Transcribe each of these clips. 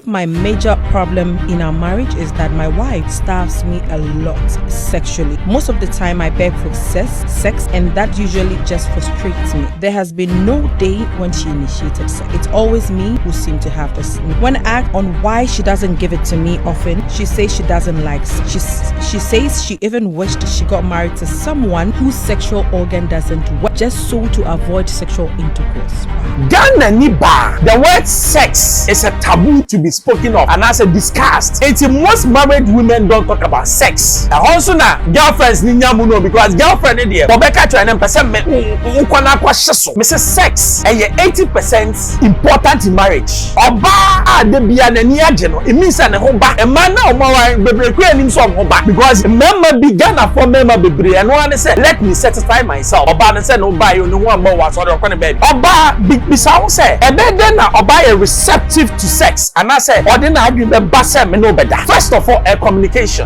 of my major problem in our marriage is that my wife starves me a lot sexually. Most of the time I beg for sex, and that usually just frustrates me. There has been no day when she initiated sex. It's always me who seem to have this. When asked on why she doesn't give it to me often, she says she doesn't like sex. She says she even wished she got married to someone whose sexual organ doesn't work, just so to avoid sexual intercourse. Ghana Niba, the word sex is a taboo to be spoken of and as a discussed. It's most married women don't talk about sex. Also na girlfriends ni nyamu no because girlfriend in there. Bobeka to an person me ukwana kwa sheso. Mrs. Sex and 80% important in marriage. Oba de bia na ni agye no. It means na hoba. E man na omawa bebre kura nim so hoba because member be Ghana for member bebre and one say let me satisfy myself. Oba na say no buy you no one more was or okwane baby. Oba bisa say e be den na oba is receptive to sex and I say ordinary adwin be say me no better. First of all, communication.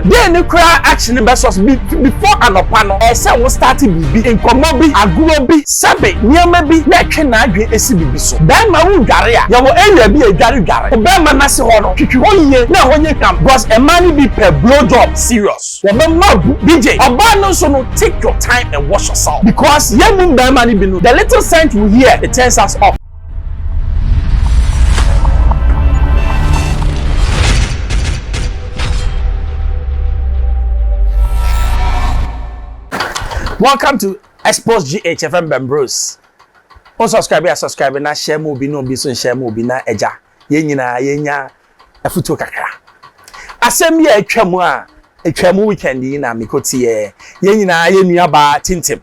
Then you cry action versus before an opano. I say we start bibi in komobi aguro bi sabe nyama bi na twe na adwin esi bibi so. Ben ma wu gare a ya wo area bi e gare. Ben ma na se ho no twitwi ho ye na ho nye kam because a man be per blow job serious. Wo be ma BJ oba no so no take your time and wash yourself because ye mu ben ma ni bi no the little scent we hear it turns us off. Welcome to Xposed GHFM Bembros. On subscribe na share mo bi no bi so share mo bi na eja. Ye nyina ye nya afuto kakra. Asem ye atwamu weekend yi na mikoti ye nyina ye nua ba tintim.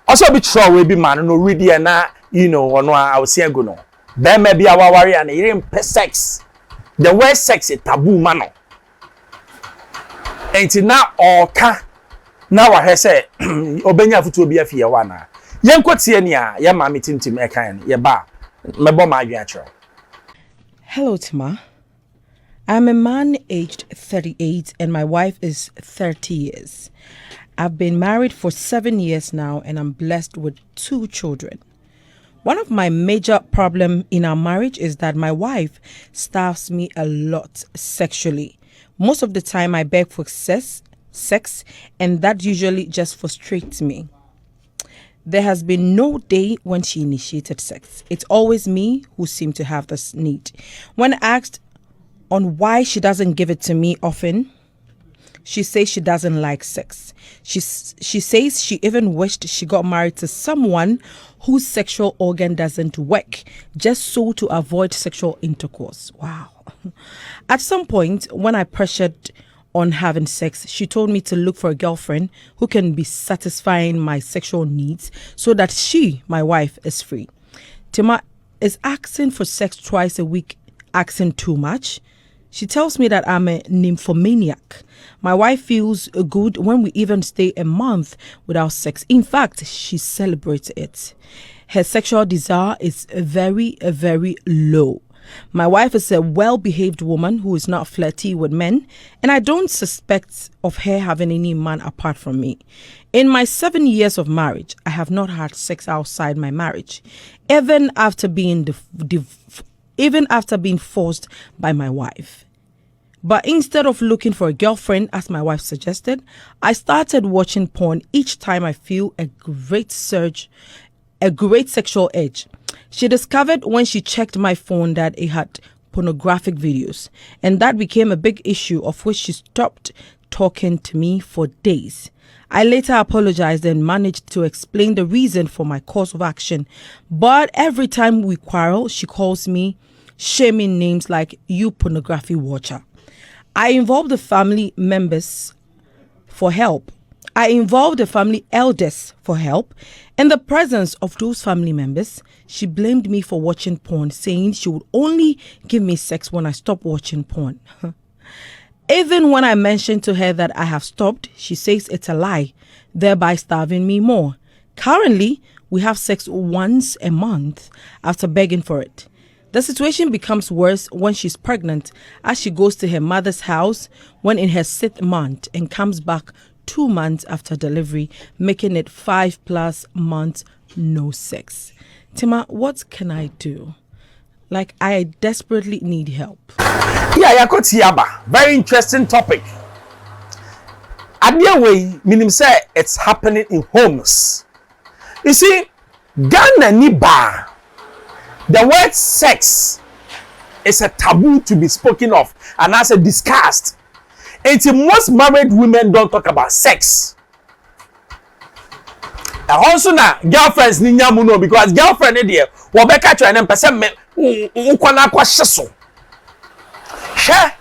Also bi throw we bi man no ready na you know ono a awse ago no. Be ma bi awaware and ire sex. The word sex is taboo man. Enti na oka na wa he say obenya futu obi afie wa na yenkotie ni a ye ma metintim e kan ye ba mebo ma adwen akero. Hello Tima. I'm a man aged 38 and my wife is 30 years. I've been married for 7 years now and I'm blessed with 2 children. One of my major problem in our marriage is that my wife starves me a lot sexually. Most of the time I beg for sex, and that usually just frustrates me. There has been no day when she initiated sex. It's always me who seem to have this need. When asked on why she doesn't give it to me often, she says she doesn't like sex. She says she even wished she got married to someone whose sexual organ doesn't work, just so to avoid sexual intercourse. Wow. At some point, when I pressured on having sex, she told me to look for a girlfriend who can be satisfying my sexual needs so that she, my wife, is free. Tima, is asking for sex twice a week asking too much? She tells me that I'm a nymphomaniac. My wife feels good when we even stay a month without sex. In fact, she celebrates it. Her sexual desire is very, very low. My wife is a well-behaved woman who is not flirty with men, and I don't suspect of her having any man apart from me. In my 7 years of marriage, I have not had sex outside my marriage, even after being forced by my wife. But instead of looking for a girlfriend, as my wife suggested, I started watching porn each time I feel a great sexual urge. She discovered when she checked my phone that it had pornographic videos, and that became a big issue of which she stopped talking to me for days. I later apologized and managed to explain the reason for my course of action, but every time we quarrel, she calls me shaming names like "you pornography watcher." I involved the family members for help. I involved the family elders for help. In the presence of those family members, she blamed me for watching porn, saying she would only give me sex when I stopped watching porn. Even when I mentioned to her that I have stopped, she says it's a lie, thereby starving me more. Currently, we have sex once a month after begging for it. The situation becomes worse when she's pregnant, as she goes to her mother's house when in her 6th month and comes back 2 months after delivery, making it 5+ months no sex. Tima, what can I do? Like, I desperately need help. Yeah, Yakotiyaba. Very interesting topic. Adia way, meaning say it's happening in homes. You see, Ghana ni ba. The word sex is a taboo to be spoken of and as a discussed. Until most married women don't talk about sex. Also na girlfriends ni nyamu no because girlfriend ni there wo be catch and person me ukwana kwa hyeso. Hwe.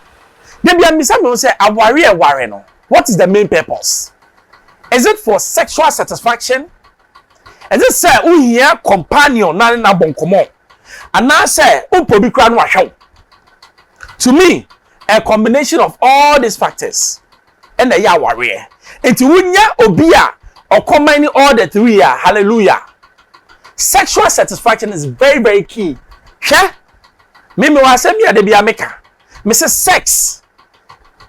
Dey bia me say me say aware no. What is the main purpose? Is it for sexual satisfaction? Is it say uhia companion na bonkomo? And now say umpo bi kra no ahwe. To me, a combination of all these factors and the ya warrior. Enti wunya obia or combining all the three, hallelujah. Sexual satisfaction is very, very key. Sure? Me wa say me de bia meka. Me say sex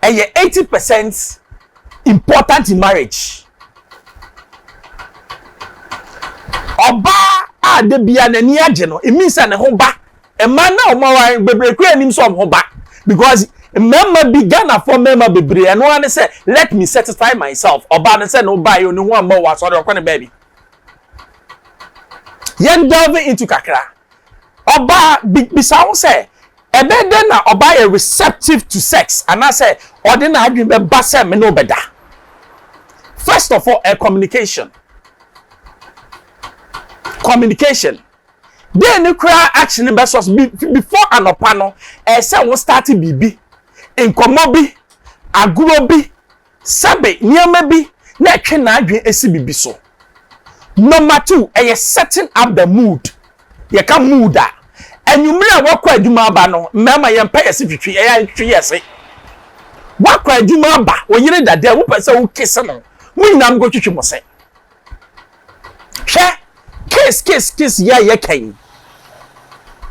and 80% important in marriage. Oba a de bia nani agye no, it means na ho ba. E man na o ma wa bebre kura nim so ho ba because remember began for member bebre and one say let me satisfy myself oba say no buy you no one more was sorry okwane baby yen delve into kakra oba bisawo say ebe den na oba is receptive to sex and I say ordinary adwin be ba say me no beda. First of all, a communication then you cry action in before an opano say we start bibi nkomo bi aguro bi sabe niam bi na etwe na adwen esi bibi so. Number 2, setting up the mood. You can mood that. And you may work kwa adwuma ba no mema ye mpa yesi twitwi twitwi yesi. Work kwa adwuma ba wo yire dade wo pese wo kese no. Mu nyam go twitwi mo se. Hwe case ya ye kan.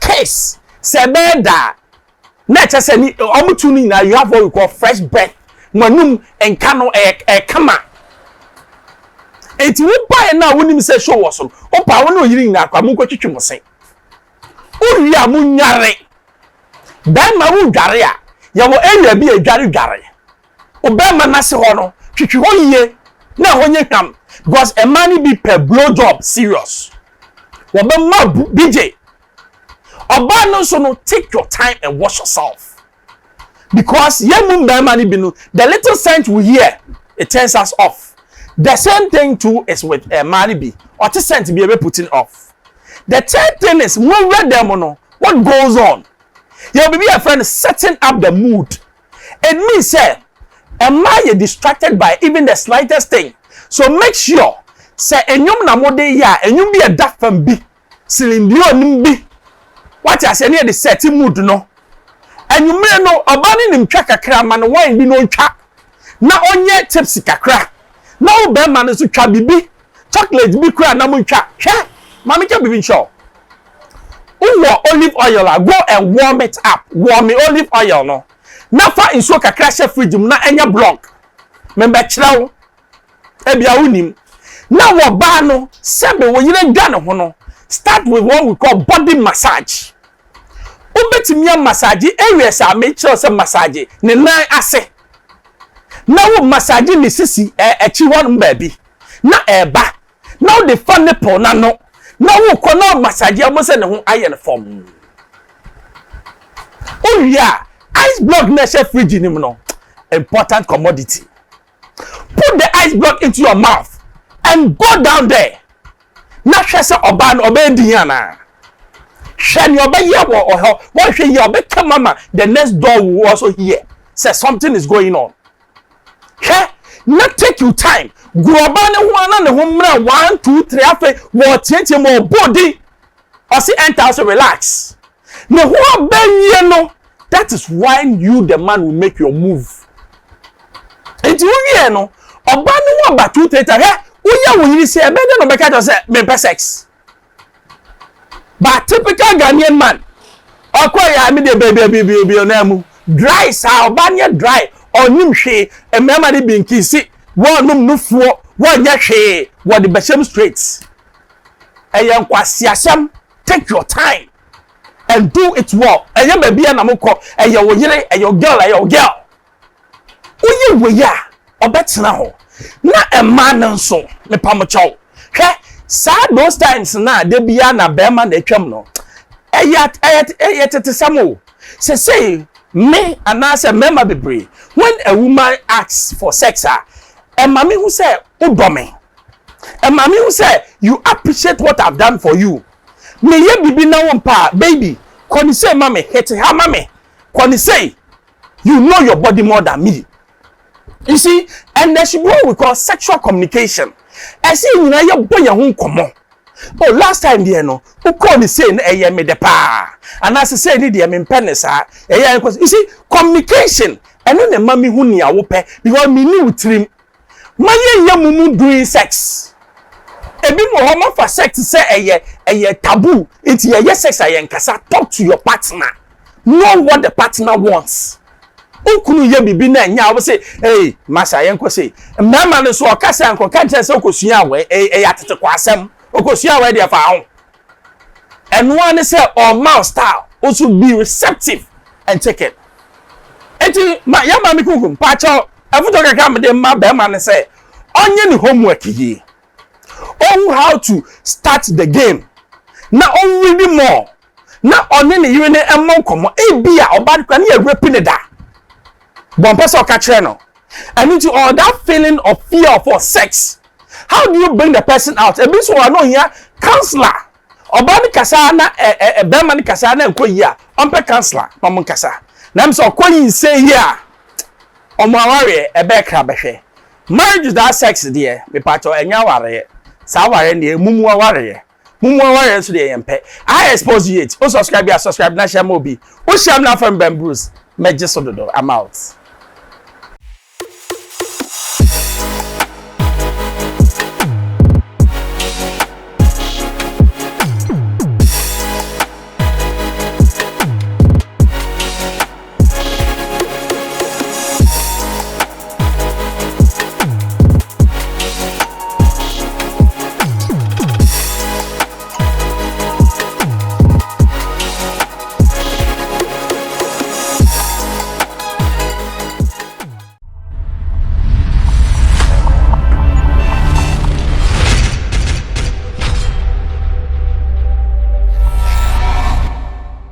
Case sebeda na chese ni omutu ni na you have what we call fresh breath manum enkano kama enti wo buy na wonim se show wo so o pa wo no yiri na akwa mu kwatwitwi mo se uri a munyare dan ma wo dware a ya wo area bi adware o be ma na se ho no twitwi ho ye na ho nye kam because a man be per blow job serious wo be ma BJ oba no so no take your time and wash yourself because yemu mani binu the little scent we hear it turns us off. The same thing too is with a money be or to scent be able putting off. The third thing is more read them no what goes on. You'll be a friend setting up the mood. It means say am I distracted by even the slightest thing? So make sure say enyum na mode ya enyum be a dark from be silindio nimbi. What I say near the set mood no. And you may know abani nim twa kakra man wine bi no twa. Na onye tipsy kakra. Na o be man so twa bibi. Chocolate bi kra na mo twa. Hwe, mama ke bibi show. Uwo olive oil go and warm it up. Warm the olive oil no. Na fa inso kakra she fridge mu na enya block. Membe kirawo. Ebia unim. Na wo ba no sebe wo yire dwa ne ho no. Start with what we call body massage. Ubetimia massage areas are make sure some massage ne nan ase. Na wo massage ni sisi echi one baby. Na eba. Now the funny po na no. Na wo kono massage amose ne ho aye ne form. Oh yeah, ice block na she fridge nim no. Important commodity. Put the ice block into your mouth and go down there. Na hwese oba no oba di yana. Hwe oba ye wo oho. What hwe ye oba come mama the next door will also hear. Say something is going on. Hwe not take your time. Go oba ne ho ana ne ho mra 1 2 3 afa wo tietie mo body. Or see enter also relax. Ne ho ba ye no. That is why you the man will make your move. Enti wo ye no oba ne ho ba 2 3 he uya wo yiri say ebede no beka to say me sex. But typical Ghanaian man okoya me de baby na mu dry sa obanye dry onim hwe emema de binkisi wonum nufuo wonya hwe wo de beshem straight eyen kwasiasem. Take your time and do it well. And you may be an amoko, and your girl, and your girl. We ya, or better now. Not a man and so, me pamocho. Sad those times now, they be an a bearman, they come no. Ayat samo. Say, me and I say, member be brave. When a woman asks for sex, and mommy who say, Ubome. And mommy who say, you appreciate what I've done for you. Me ye be now pa, baby. Can you say, mommy, hate her, mommy? Can you say, you know your body more than me? You see, and there should be what we call sexual communication. I see you know your boy your home come on. Oh, last time there no, who called me saying me the pa, and as I say need me penis you see, communication and then the mommy who ni awope because me ni utrim. My mumu doing sex. Ebi mo homo for sex say taboo. It's sex nkasa. Talk to your partner. Know what the partner wants. Ukunu ye bibi na nya wo say, hey, masa yenko say. Mama no so okasa anko kan tell say okosua we atete kwasem. Okosua we dey fa ho. And one say or mouth style also be receptive and take it. Enti ma ya ma mi kukum pa cho afuto kaka me dey ma be ma ne say onye ni homework yi. On how to start the game. Na on really more. Na onye ni yire ne emon komo e bia obad kwa na repin da. Bon person catch no. And into all that feeling of fear for sex. How do you bring the person out? E bi so wa no here counselor. Obad kasa na be man kasa na enko yi a onpe counselor mom kasa. Na me so koyin say here. Omo aware e be kra behwe. Marriage is that sex there. Me pato enya ware. Sa ware ne mumu ware. Mumu ware so dey yempe. I expose you it. O subscribe na share mo bi. O share na from Ben Bruce. Meje so dodo. I'm out.